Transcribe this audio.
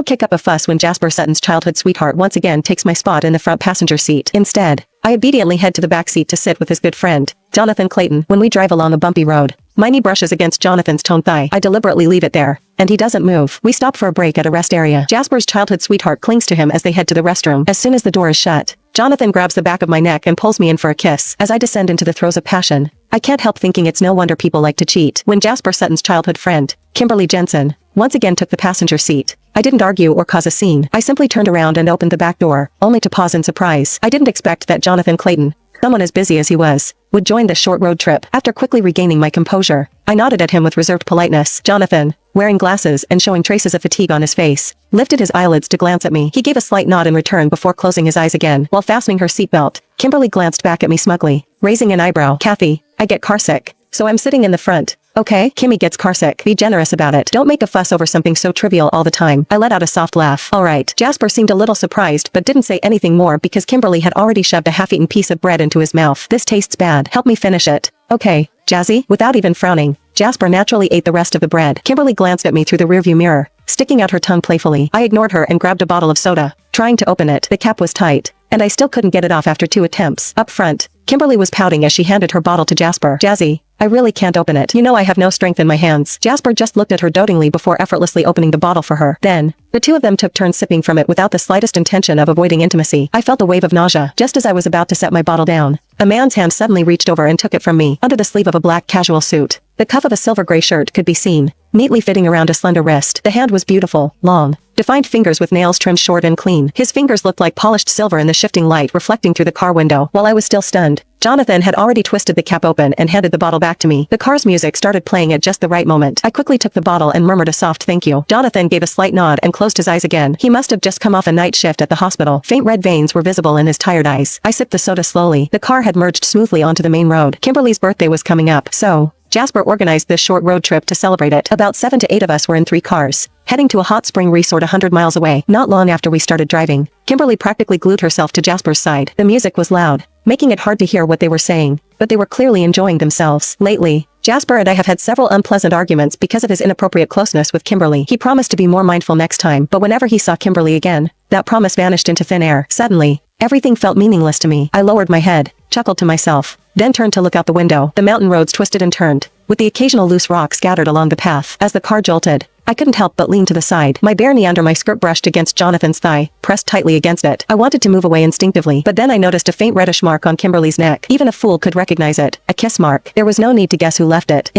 kick up a fuss when Jasper Sutton's childhood sweetheart once again takes my spot in the front passenger seat. Instead, I obediently head to the back seat to sit with his good friend, Jonathan Clayton. When we drive along a bumpy road, my knee brushes against Jonathan's toned thigh. I deliberately leave it there, and he doesn't move. We stop for a break at a rest area. Jasper's childhood sweetheart clings to him as they head to the restroom. As soon as the door is shut, Jonathan grabs the back of my neck and pulls me in for a kiss. As I descend into the throes of passion, I can't help thinking it's no wonder people like to cheat. When Jasper Sutton's childhood friend, Kimberly Jensen, once again took the passenger seat, I didn't argue or cause a scene. I simply turned around and opened the back door, only to pause in surprise. I didn't expect that Jonathan Clayton, someone as busy as he was, would join this short road trip. After quickly regaining my composure, I nodded at him with reserved politeness. Jonathan, wearing glasses and showing traces of fatigue on his face, lifted his eyelids to glance at me. He gave a slight nod in return before closing his eyes again. While fastening her seatbelt, Kimberly glanced back at me smugly, raising an eyebrow. Kathy, I get carsick, so I'm sitting in the front. Okay, Kimmy gets carsick. Be generous about it. Don't make a fuss over something so trivial all the time. I let out a soft laugh. Alright. Jasper seemed a little surprised but didn't say anything more because Kimberly had already shoved a half-eaten piece of bread into his mouth. This tastes bad. Help me finish it. Okay, Jazzy. Without even frowning, Jasper naturally ate the rest of the bread. Kimberly glanced at me through the rearview mirror, sticking out her tongue playfully. I ignored her and grabbed a bottle of soda, trying to open it. The cap was tight, and I still couldn't get it off after 2 attempts. Up front, Kimberly was pouting as she handed her bottle to Jasper. Jazzy, I really can't open it. You know I have no strength in my hands. Jasper just looked at her dotingly before effortlessly opening the bottle for her. Then, the two of them took turns sipping from it without the slightest intention of avoiding intimacy. I felt a wave of nausea. Just as I was about to set my bottle down, a man's hand suddenly reached over and took it from me. Under the sleeve of a black casual suit, the cuff of a silver-gray shirt could be seen, neatly fitting around a slender wrist. The hand was beautiful, long, defined fingers with nails trimmed short and clean. His fingers looked like polished silver in the shifting light reflecting through the car window. While I was still stunned, Jonathan had already twisted the cap open and handed the bottle back to me. The car's music started playing at just the right moment. I quickly took the bottle and murmured a soft thank you. Jonathan gave a slight nod and closed his eyes again. He must have just come off a night shift at the hospital. Faint red veins were visible in his tired eyes. I sipped the soda slowly. The car had merged smoothly onto the main road. Kimberly's birthday was coming up, so Jasper organized this short road trip to celebrate it. About 7 to 8 of us were in 3 cars, heading to a hot spring resort 100 miles away. Not long after we started driving, Kimberly practically glued herself to Jasper's side. The music was loud, making it hard to hear what they were saying, but they were clearly enjoying themselves. Lately, Jasper and I have had several unpleasant arguments because of his inappropriate closeness with Kimberly. He promised to be more mindful next time, but whenever he saw Kimberly again, that promise vanished into thin air. Suddenly, everything felt meaningless to me. I lowered my head, chuckled to myself, then turned to look out the window. The mountain roads twisted and turned, with the occasional loose rock scattered along the path. As the car jolted, I couldn't help but lean to the side. My bare knee under my skirt brushed against Jonathan's thigh, pressed tightly against it. I wanted to move away instinctively, but then I noticed a faint reddish mark on Kimberly's neck. Even a fool could recognize it. A kiss mark. There was no need to guess who left it.